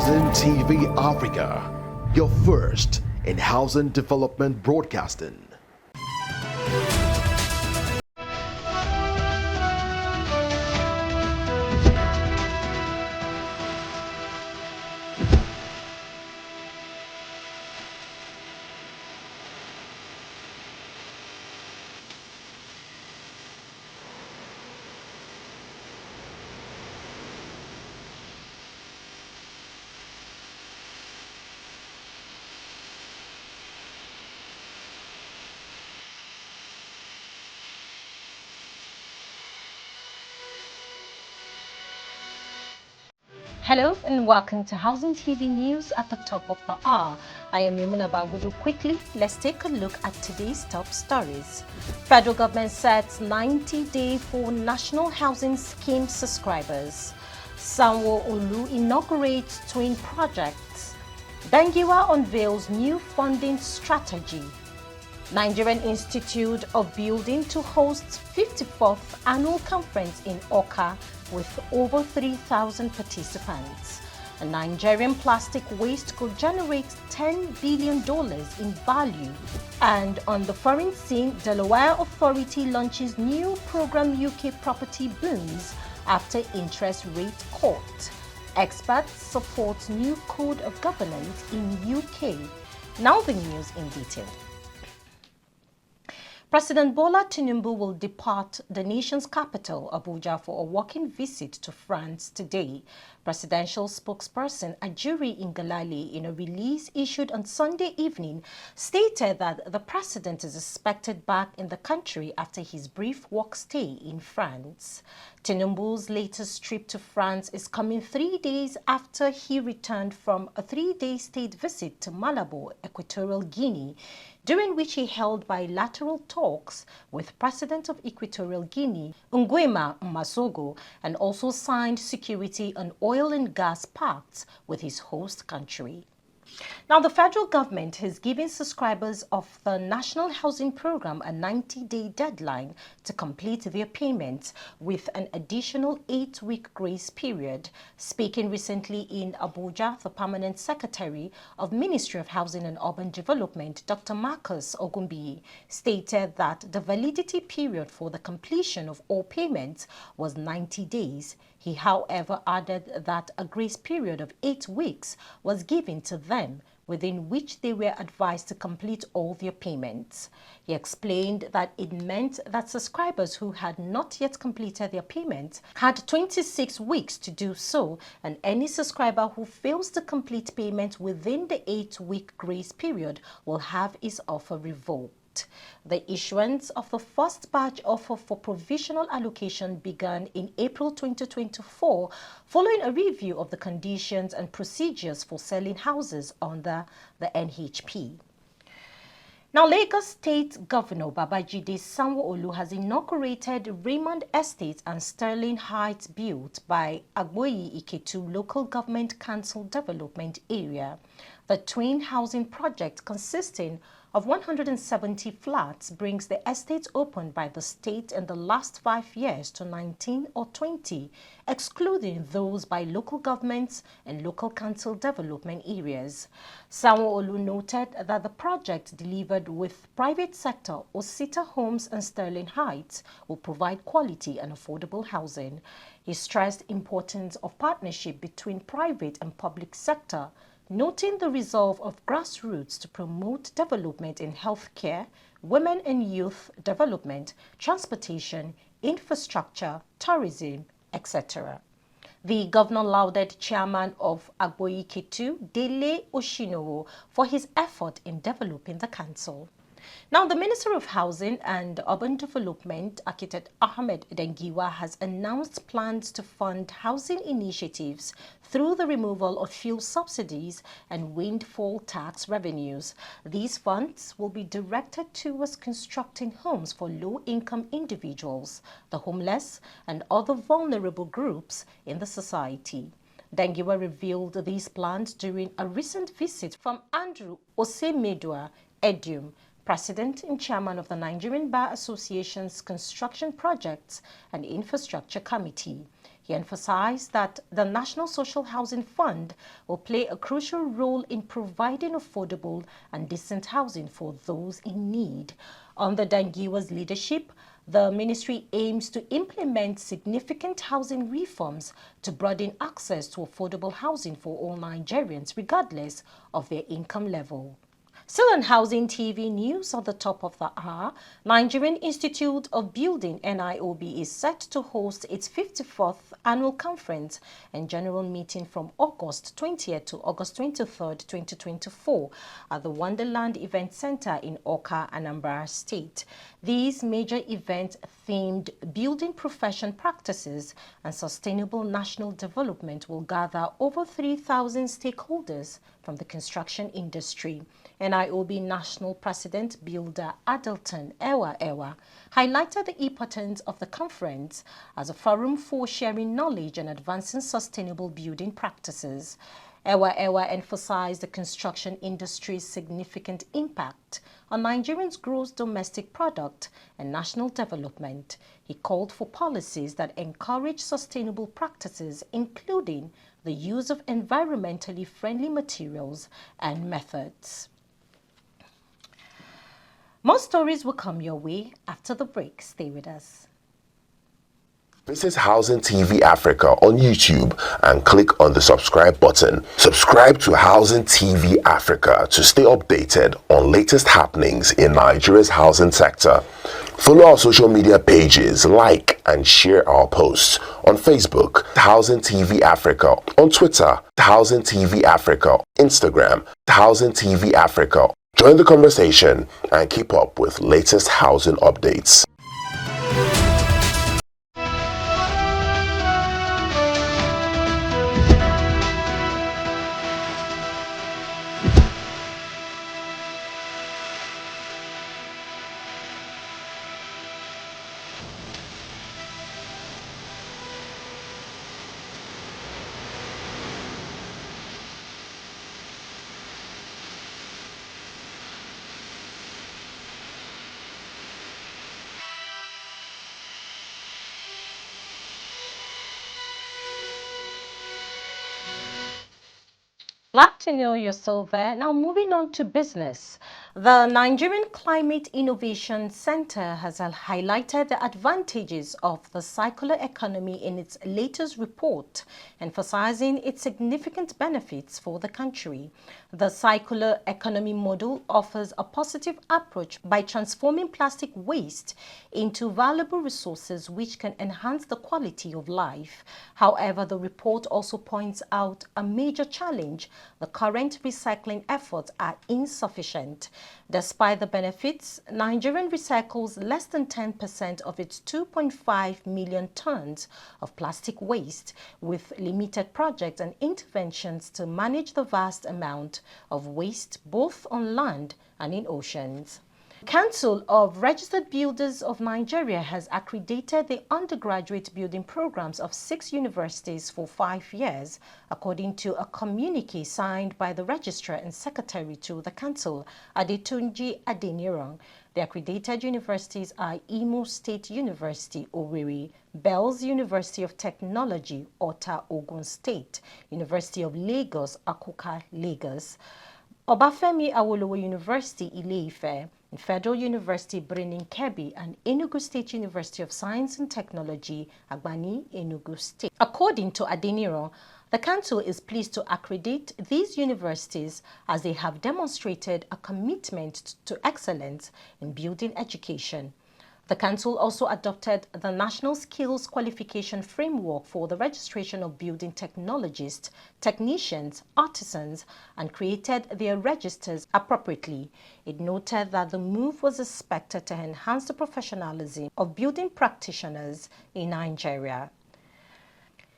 Housing TV Africa, your first in housing development broadcasting. Hello and welcome to Housing TV News at the top of the hour. I am Yumuna Bagudu. Quickly, let's take a look at today's top stories. Federal government sets 90-day for National Housing Scheme subscribers. Sanwo-Olu inaugurates twin projects. Dangiwa unveils new funding strategy. Nigerian Institute of Building to host 54th annual conference in Awka with over 3,000 participants. A Nigerian plastic waste could generate $10 billion in value. And on the foreign scene, Delaware Authority launches new program UK property booms after interest rate cut. Experts support new code of governance in UK. Now the news in detail. President Bola Tinubu will depart the nation's capital, Abuja, for a working visit to France today. Presidential spokesperson Ajuri Ngalale, in a release issued on Sunday evening, stated that the president is expected back in the country after his brief work stay in France. Tinubu's latest trip to France is coming 3 days after he returned from a 3-day state visit to Malabo, Equatorial Guinea, during which he held bilateral talks with President of Equatorial Guinea, Nguema Mmasogo, and also signed security and oil and gas pacts with his host country. Now, the federal government has given subscribers of the National Housing Program a 90-day deadline to complete their payments with an additional 8-week grace period. Speaking recently in Abuja, the Permanent Secretary of Ministry of Housing and Urban Development, Dr. Marcus Ogumbi, stated that the validity period for the completion of all payments was 90 days. He, however, added that a grace period of 8 weeks was given to them, within which they were advised to complete all their payments. He explained that it meant that subscribers who had not yet completed their payments had 26 weeks to do so, and any subscriber who fails to complete payment within the 8-week grace period will have his offer revoked. The issuance of the first batch offer for provisional allocation began in April 2024, following a review of the conditions and procedures for selling houses under the NHP. Now, Lagos State Governor Babajide Sanwo-Olu has inaugurated Raymond Estate and Sterling Heights built by Agboyi Iketu Local Government Council Development Area. The twin housing project, consisting of 170 flats, brings the estates opened by the state in the last 5 years to 19 or 20, excluding those by local governments and local council development areas. Sanwo-Olu noted that the project, delivered with private sector Osita Homes and Sterling Heights, will provide quality and affordable housing. He stressed the importance of partnership between private and public sector, noting the resolve of grassroots to promote development in healthcare, women and youth development, transportation, infrastructure, tourism, etc. The governor lauded chairman of Agboyi Iketu, Dele Oshinowo, for his effort in developing the council. Now, the Minister of Housing and Urban Development, Architect Ahmed Dangiwa, has announced plans to fund housing initiatives through the removal of fuel subsidies and windfall tax revenues. These funds will be directed towards constructing homes for low-income individuals, the homeless, and other vulnerable groups in the society. Dangiwa revealed these plans during a recent visit from Andrew Osemedua Edium, President and Chairman of the Nigerian Bar Association's Construction Projects and Infrastructure Committee. He He emphasized that the National Social Housing Fund will play a crucial role in providing affordable and decent housing for those in need. Under Dangiwa's leadership, the ministry aims to implement significant housing reforms to broaden access to affordable housing for all Nigerians, regardless of their income level. Still on Housing TV news at the top of the hour, Nigerian Institute of Building NIOB is set to host its 54th annual conference and general meeting from August 20th to August 23rd, 2024 at the Wonderland Event Center in Awka, Anambra State. These major events themed building profession practices and sustainable national development will gather over 3,000 stakeholders from the construction industry. NIOB National President Builder Adelton Ewa highlighted the importance of the conference as a forum for sharing knowledge and advancing sustainable building practices. Ewa emphasized the construction industry's significant impact on Nigerians' gross domestic product and national development. He called for policies that encourage sustainable practices, including the use of environmentally friendly materials and methods. More stories will come your way after the break. Stay with us. Visit Housing TV Africa on YouTube and click on the subscribe button. Subscribe to Housing TV Africa to stay updated on latest happenings in Nigeria's housing sector. Follow our social media pages, like and share our posts on Facebook, Housing TV Africa, on Twitter, Housing TV Africa, Instagram, Housing TV Africa. Join the conversation and keep up with latest housing updates. Glad to know you're still there. Now moving on to business. The Nigerian Climate Innovation Center has highlighted the advantages of the circular economy in its latest report, emphasizing its significant benefits for the country. The circular economy model offers a positive approach by transforming plastic waste into valuable resources which can enhance the quality of life. However, the report also points out a major challenge. The current recycling efforts are insufficient. Despite the benefits, Nigeria recycles less than 10% of its 2.5 million tons of plastic waste, with limited projects and interventions to manage the vast amount of waste both on land and in oceans. Council of Registered Builders of Nigeria has accredited the undergraduate building programs of 6 universities for 5 years, according to a communique signed by the Registrar and Secretary to the Council, Adetunji Adeniran. The accredited universities are Imo State University, Owerri, Bells University of Technology, Ota, Ogun State, University of Lagos, Akuka, Lagos, Obafemi Awolowo University, Ile-Ife, Federal University, Birnin Kebbi, and Enugu State University of Science and Technology, Agbani, Enugu State. According to Adeniran, the Council is pleased to accredit these universities as they have demonstrated a commitment to excellence in building education. The Council also adopted the National Skills Qualification Framework for the registration of building technologists, technicians, artisans, and created their registers appropriately. It noted that the move was expected to enhance the professionalism of building practitioners in Nigeria.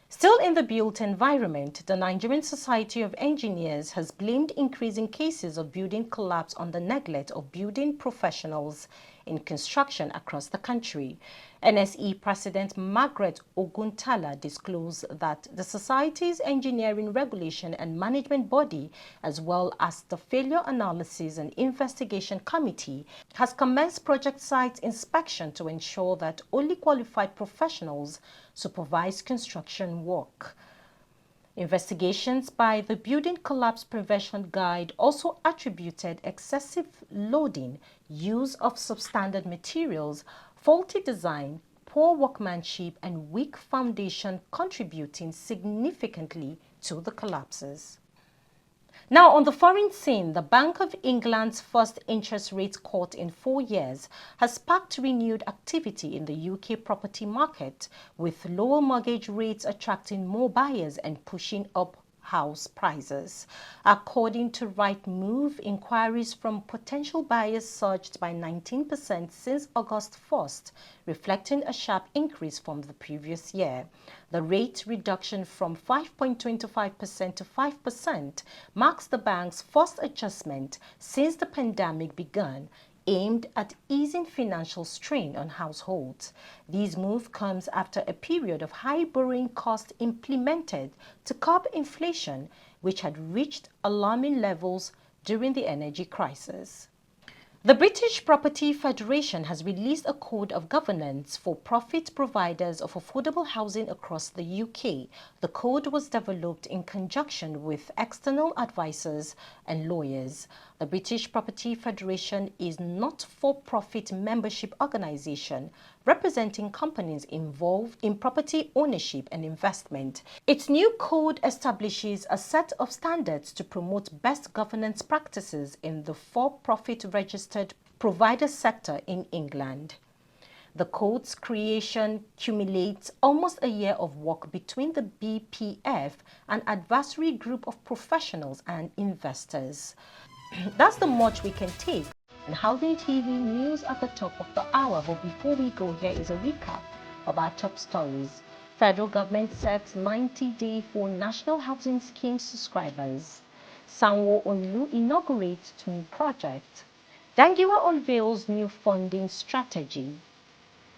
Still in the built environment, the Nigerian Society of Engineers has blamed increasing cases of building collapse on the neglect of building professionals in construction across the country. NSE President Margaret Oguntala disclosed that the Society's Engineering Regulation and Management Body, as well as the Failure Analysis and Investigation Committee, has commenced project site inspection to ensure that only qualified professionals supervise construction work. Investigations by the Building Collapse Prevention Guide also attributed excessive loading, use of substandard materials, faulty design, poor workmanship, and weak foundation contributing significantly to the collapses. Now, on the foreign scene, the Bank of England's first interest rate cut in 4 years has sparked renewed activity in the UK property market, with lower mortgage rates attracting more buyers and pushing up house prices. According to Rightmove, inquiries from potential buyers surged by 19% since August 1st, reflecting a sharp increase from the previous year. The rate reduction from 5.25% to 5% marks the bank's first adjustment since the pandemic began, aimed at easing financial strain on households. This move comes after a period of high borrowing costs implemented to curb inflation, which had reached alarming levels during the energy crisis. The British Property Federation has released a code of governance for profit providers of affordable housing across the UK. The code was developed in conjunction with external advisors and lawyers. The British Property Federation is a not-for-profit membership organization representing companies involved in property ownership and investment. Its new code establishes a set of standards to promote best governance practices in the for-profit registered provider sector in England. The code's creation cumulates almost a year of work between the BPF, an advisory group of professionals and investors. That's the much we can take. And Housing TV news at the top of the hour. But before we go, here is a recap of our top stories. Federal government sets 90-day for National Housing Scheme subscribers. Sanwo-Olu inaugurates new project. Dangiwa unveils new funding strategy.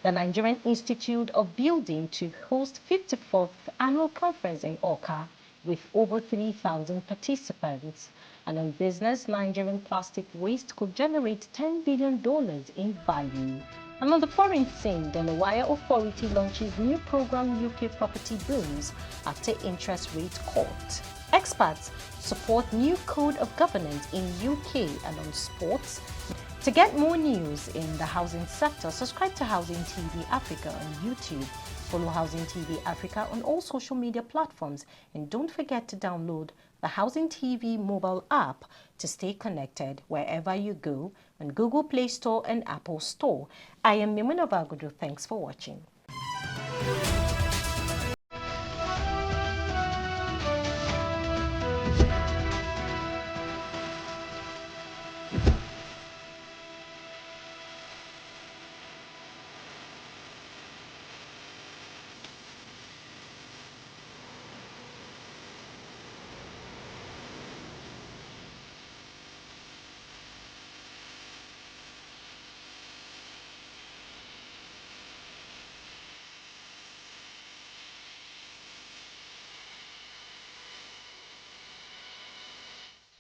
The Nigerian Institute of Building to host 54th annual conference in Awka with over 3,000 participants. And on business, Nigerian plastic waste could generate $10 billion in value. And on the foreign scene, the Lawaya Authority launches new program UK property booms after interest rate cut. Experts support new code of governance in UK. And on sports, to get more news in the housing sector, subscribe to Housing TV Africa on YouTube. Follow Housing TV Africa on all social media platforms. And don't forget to download the Housing TV mobile app to stay connected wherever you go on Google Play Store and Apple Store. I am Mimuna Bagudu. Thanks for watching.